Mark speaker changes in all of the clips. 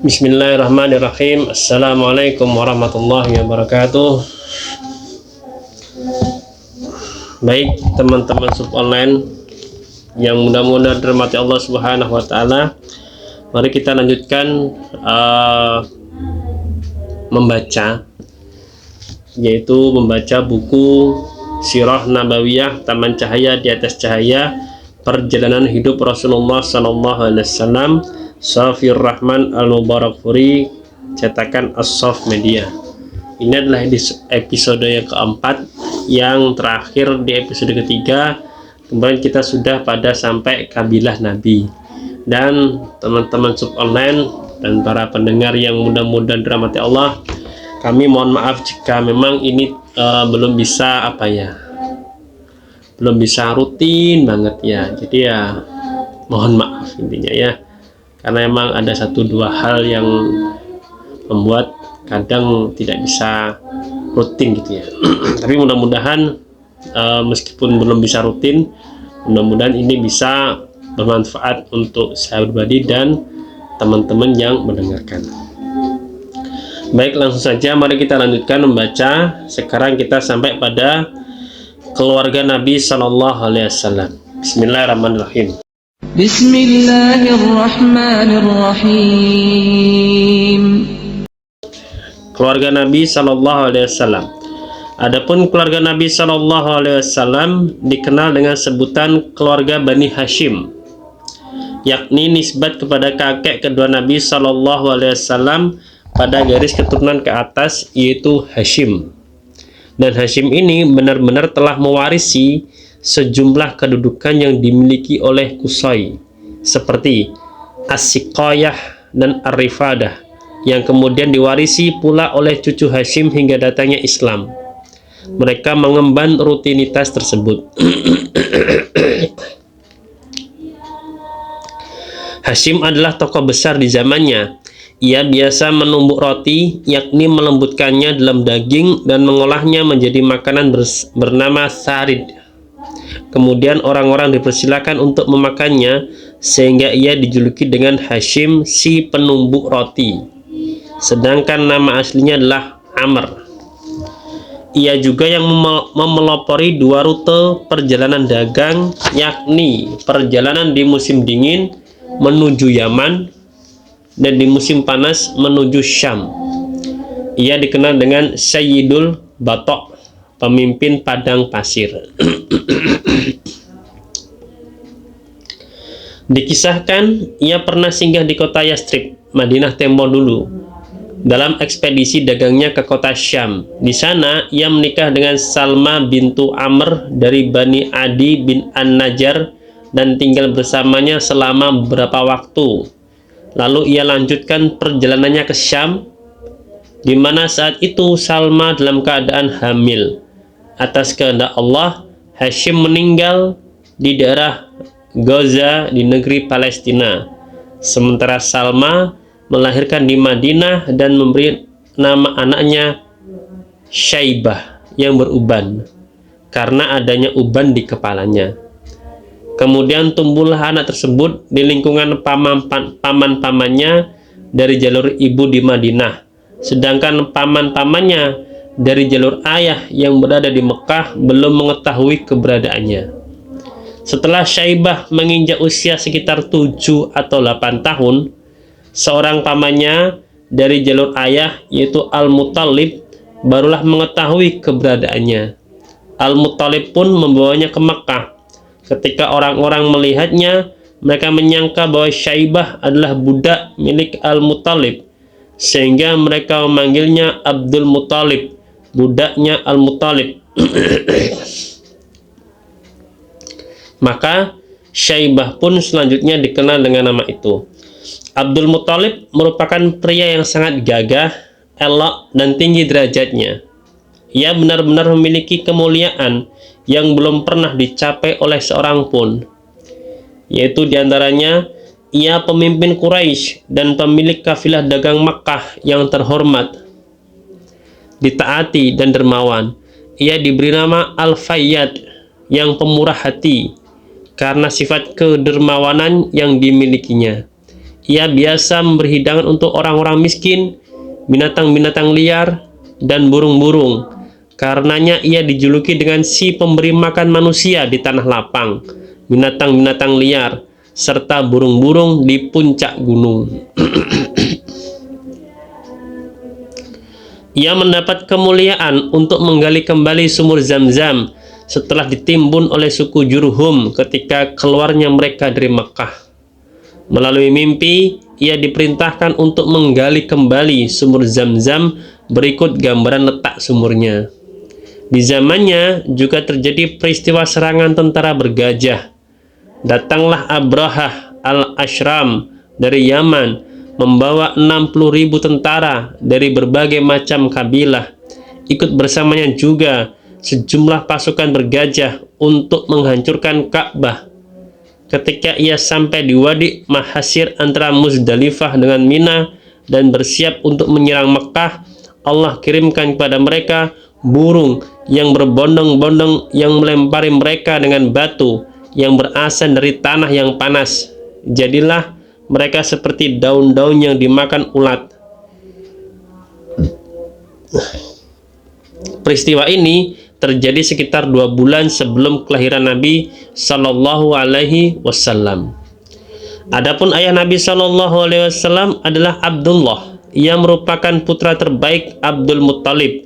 Speaker 1: Bismillahirrahmanirrahim. Assalamualaikum warahmatullahi wabarakatuh. Baik teman-teman sub online yang mudah-mudahan dirahmati Allah Subhanahu wa taala, mari kita lanjutkan membaca, yaitu membaca buku Sirah Nabawiyah Taman Cahaya di Atas Cahaya, perjalanan hidup Rasulullah SAW, Safir Rahman Al-Mubarakfuri, cetakan As-Saf Media. Ini adalah episode yang keempat, yang terakhir di episode ketiga. Kemarin kita sudah pada sampai kabilah Nabi. Dan teman-teman sub online dan para pendengar yang mudah-mudahan dirahmati Allah, kami mohon maaf jika memang ini belum bisa belum bisa rutin banget ya. Jadi ya mohon maaf intinya ya, karena memang ada satu dua hal yang membuat kadang tidak bisa rutin gitu ya. Tapi mudah-mudahan meskipun belum bisa rutin, mudah-mudahan ini bisa bermanfaat untuk saya pribadi dan teman-teman yang mendengarkan. Baik, langsung saja mari kita lanjutkan membaca. Sekarang kita sampai pada keluarga Nabi Sallallahu Alaihi Wasallam. Bismillahirrahmanirrahim.
Speaker 2: Bismillahirrahmanirrahim.
Speaker 1: Keluarga Nabi Sallallahu Alaihi Wasallam. Adapun keluarga Nabi Sallallahu Alaihi Wasallam dikenal dengan sebutan keluarga Bani Hashim, yakni nisbat kepada kakek kedua Nabi Sallallahu Alaihi Wasallam pada garis keturunan ke atas, yaitu Hashim. Dan Hashim ini benar-benar telah mewarisi sejumlah kedudukan yang dimiliki oleh Qusay, seperti As-Siqayah dan Ar-Rifadah, yang kemudian diwarisi pula oleh cucu Hashim hingga datangnya Islam. Mereka mengemban rutinitas tersebut. Hashim adalah tokoh besar di zamannya. Ia biasa menumbuk roti, yakni melembutkannya dalam daging dan mengolahnya menjadi makanan bernama sarid. Kemudian orang-orang dipersilakan untuk memakannya, sehingga ia dijuluki dengan Hashim si penumbuk roti. Sedangkan nama aslinya adalah Amr. Ia juga yang memelopori dua rute perjalanan dagang, yakni perjalanan di musim dingin menuju Yaman dan di musim panas menuju Syam. Ia dikenal dengan Sayyidul Batok, pemimpin padang pasir. Dikisahkan ia pernah singgah di kota Yastrib, Madinah tempo dulu, dalam ekspedisi dagangnya ke kota Syam. Di sana ia menikah dengan Salma bintu Amr dari Bani Adi bin An-Najjar dan tinggal bersamanya selama beberapa waktu. Lalu ia lanjutkan perjalanannya ke Syam, di mana saat itu Salma dalam keadaan hamil. Atas kehendak Allah, Hashim meninggal di daerah Gaza di negeri Palestina, sementara Salma melahirkan di Madinah dan memberi nama anaknya Syaibah, yang beruban karena adanya uban di kepalanya. Kemudian tumbuhlah anak tersebut di lingkungan paman-pamannya dari jalur ibu di Madinah, sedangkan paman-pamannya dari jalur ayah yang berada di Mekah belum mengetahui keberadaannya. Setelah Syaibah menginjak usia sekitar 7 atau 8 tahun, seorang pamannya dari jalur ayah, yaitu Al-Muttalib, barulah mengetahui keberadaannya. Al-Muttalib pun membawanya ke Mekah. Ketika orang-orang melihatnya, mereka menyangka bahwa Syaibah adalah budak milik Al-Muttalib, sehingga mereka memanggilnya Abdul Muttalib, budaknya Al-Muttalib. Maka Syaibah pun selanjutnya dikenal dengan nama itu. Abdul Muttalib merupakan pria yang sangat gagah, elok, dan tinggi derajatnya. Ia benar-benar memiliki kemuliaan yang belum pernah dicapai oleh seorang pun, yaitu diantaranya ia pemimpin Quraisy dan pemilik kafilah dagang Makkah yang terhormat, ditaati dan dermawan. Ia diberi nama Al-Fayyad, yang pemurah hati, karena sifat kedermawanan yang dimilikinya. ia biasa memberi hidangan untuk orang-orang miskin, binatang-binatang liar, dan burung-burung. Karenanya ia dijuluki dengan si pemberi makan manusia di tanah lapang, binatang-binatang liar, serta burung-burung di puncak gunung. Ia mendapat kemuliaan untuk menggali kembali sumur Zam-Zam setelah ditimbun oleh suku Jurhum ketika keluarnya mereka dari Mekah. Melalui mimpi, ia diperintahkan untuk menggali kembali sumur Zam-Zam berikut gambaran letak sumurnya. Di zamannya juga terjadi peristiwa serangan tentara bergajah. Datanglah Abrahah al-Ashram dari Yaman membawa 60.000 tentara dari berbagai macam kabilah. Ikut bersamanya juga sejumlah pasukan bergajah untuk menghancurkan Ka'bah. Ketika ia sampai di Wadi Mahasir antara Muzdalifah dengan Mina dan bersiap untuk menyerang Mekah, Allah kirimkan kepada mereka burung yang berbondong-bondong yang melempari mereka dengan batu yang berasal dari tanah yang panas. Jadilah mereka seperti daun-daun yang dimakan ulat. Peristiwa ini terjadi sekitar 2 bulan sebelum kelahiran Nabi Shallallahu Alaihi Wasallam. Adapun ayah Nabi Shallallahu Alaihi Wasallam adalah Abdullah. Ia merupakan putra terbaik Abdul Muttalib,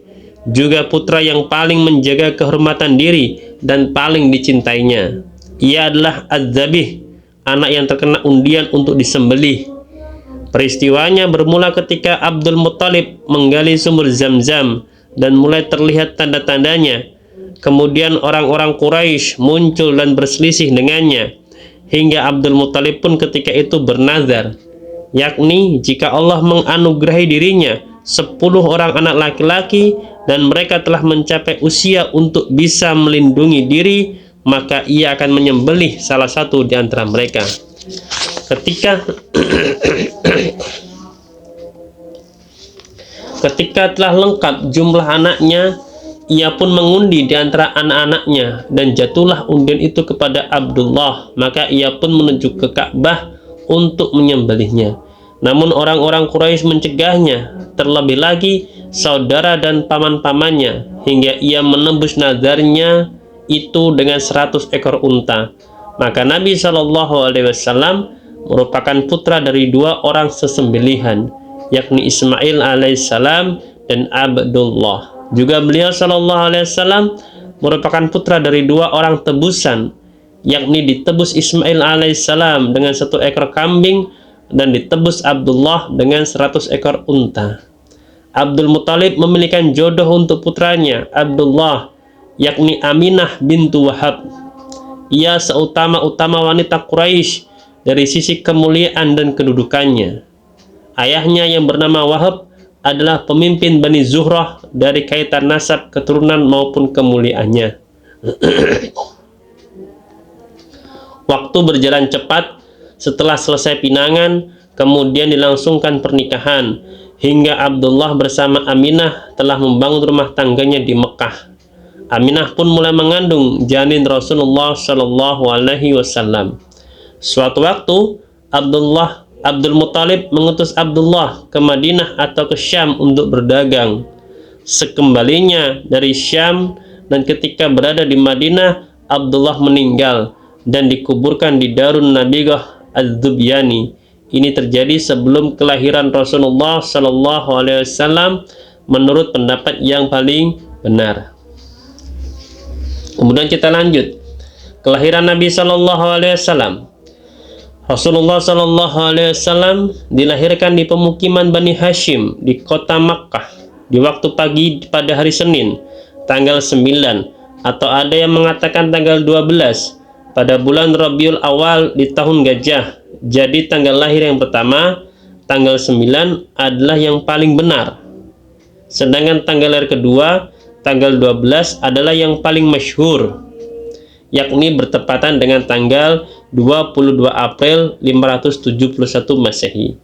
Speaker 1: juga putra yang paling menjaga kehormatan diri dan paling dicintainya. Ia adalah Az-Zabih, anak yang terkena undian untuk disembelih. Peristiwanya bermula ketika Abdul Muttalib menggali sumur Zam-Zam dan mulai terlihat tanda-tandanya. Kemudian orang-orang Quraisy muncul dan berselisih dengannya, hingga Abdul Muttalib pun ketika itu bernazar, yakni jika Allah menganugerahi dirinya 10 orang anak laki-laki dan mereka telah mencapai usia untuk bisa melindungi diri, maka ia akan menyembelih salah satu di antara mereka. Ketika telah lengkap jumlah anaknya, ia pun mengundi di antara anak-anaknya, dan jatuhlah undian itu kepada Abdullah. Maka ia pun menuju ke Ka'bah untuk menyembelihnya. Namun orang-orang Quraisy mencegahnya, terlebih lagi saudara dan paman-pamannya, hingga ia menembus nazarnya itu dengan 100 ekor unta. Maka Nabi Shallallahu Alaihi Wasallam merupakan putra dari 2 orang sesembelihan, yakni Ismail alaihissalam dan Abdullah. Juga beliau Shallallahu Alaihi Wasallam merupakan putra dari 2 orang tebusan, yakni ditebus Ismail alaihissalam dengan 1 ekor kambing dan ditebus Abdullah dengan 100 ekor unta. Abdul Muttalib memiliki jodoh untuk putranya Abdullah, yakni Aminah bintu Wahab. Ia seutama-utama wanita Quraisy dari sisi kemuliaan dan kedudukannya. Ayahnya yang bernama Wahab adalah pemimpin Bani Zuhrah dari kaitan nasab, keturunan maupun kemuliaannya. Waktu berjalan cepat. Setelah selesai pinangan, kemudian dilangsungkan pernikahan, hingga Abdullah bersama Aminah telah membangun rumah tangganya di Mekah. Aminah pun mulai mengandung janin Rasulullah Shallallahu Alaihi Wasallam. Suatu waktu, Abdul Muttalib mengutus Abdullah ke Madinah atau ke Syam untuk berdagang. Sekembalinya dari Syam dan ketika berada di Madinah, Abdullah meninggal dan dikuburkan di Darun Nabigah Az-Zubyani. Ini terjadi sebelum kelahiran Rasulullah Shallallahu Alaihi Wasallam menurut pendapat yang paling benar. Kemudian kita lanjut. Kelahiran Nabi Shallallahu Alaihi Wasallam. Rasulullah Shallallahu Alaihi Wasallam dilahirkan di pemukiman Bani Hashim di kota Makkah di waktu pagi pada hari Senin, tanggal 9, atau ada yang mengatakan tanggal 12 pada bulan Rabiul Awal di tahun Gajah. Jadi tanggal lahir yang pertama, tanggal 9, adalah yang paling benar. Sedangkan tanggal lahir kedua, tanggal 12, adalah yang paling masyhur, yakni bertepatan dengan tanggal 22 April 571 Masehi.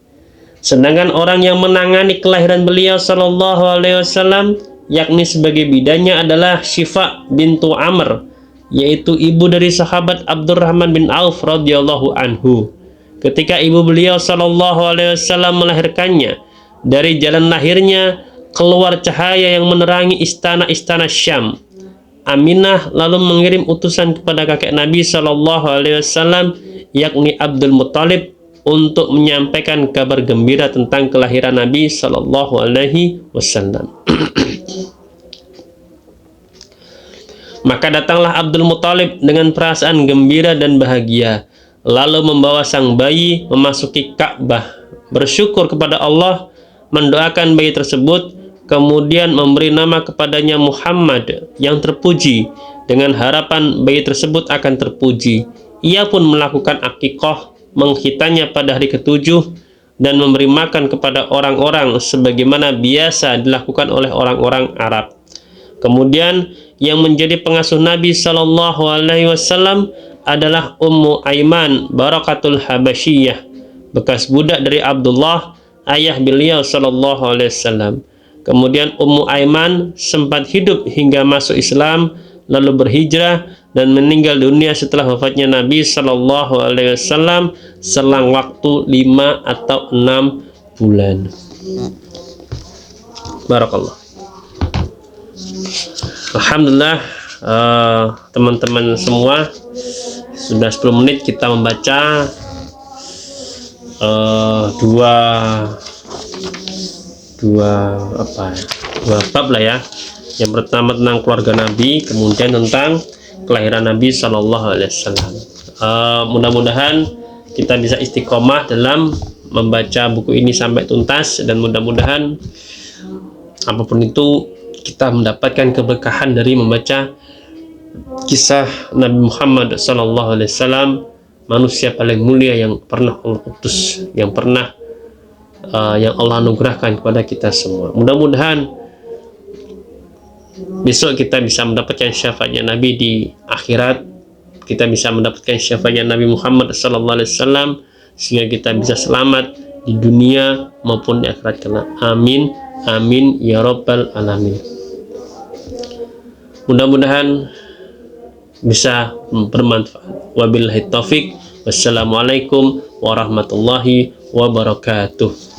Speaker 1: Sedangkan orang yang menangani kelahiran beliau Shallallahu Alaihi Wasallam, yakni sebagai bidannya, adalah Syifa bintu Amr, yaitu ibu dari sahabat Abdurrahman bin Auf radhiyallahu anhu. ketika ibu beliau Shallallahu Alaihi Wasallam melahirkannya. Dari jalan lahirnya keluar cahaya yang menerangi istana-istana Syam. Aminah lalu mengirim utusan kepada kakek Nabi Shallallahu Alaihi Wasallam, yakni Abdul Muttalib, untuk menyampaikan kabar gembira tentang kelahiran Nabi Shallallahu Alaihi Wasallam. Maka datanglah Abdul Muttalib dengan perasaan gembira dan bahagia, lalu membawa sang bayi memasuki Ka'bah, bersyukur kepada Allah, mendoakan bayi tersebut, kemudian memberi nama kepadanya Muhammad yang terpuji, dengan harapan bayi tersebut akan terpuji. Ia pun melakukan akikah, menghitannya pada hari ke-7, dan memberi makan kepada orang-orang sebagaimana biasa dilakukan oleh orang-orang Arab. Kemudian yang menjadi pengasuh Nabi Shallallahu Alaihi Wasallam adalah Ummu Aiman Barakatul Habasyiyah, bekas budak dari Abdullah, ayah beliau Shallallahu Alaihi Wasallam. Kemudian Ummu Aiman sempat hidup hingga masuk Islam, lalu berhijrah dan meninggal dunia setelah wafatnya Nabi Shallallahu Alaihi Wasallam selang waktu 5 atau 6 bulan. Barakallah. Alhamdulillah, teman-teman semua, sudah 10 menit kita membaca dua bab lah ya. Yang pertama tentang keluarga Nabi, kemudian tentang kelahiran Nabi Shallallahu Alaihi Wasallam. Mudah-mudahan kita bisa istiqomah dalam membaca buku ini sampai tuntas, dan mudah-mudahan apapun itu kita mendapatkan keberkahan dari membaca kisah Nabi Muhammad Shallallahu Alaihi Wasallam, manusia paling mulia yang pernah Allah utus, yang Allah anugerahkan kepada kita semua. Mudah-mudahan besok kita bisa mendapatkan syafaatnya Nabi di akhirat, kita bisa mendapatkan syafaatnya Nabi Muhammad SAW, sehingga kita bisa selamat di dunia maupun di akhirat kelak. Amin, amin ya rabbal alamin. Mudah-mudahan bisa bermanfaat. Wabillahi taufik. Wassalamualaikum warahmatullahi wabarakatuh.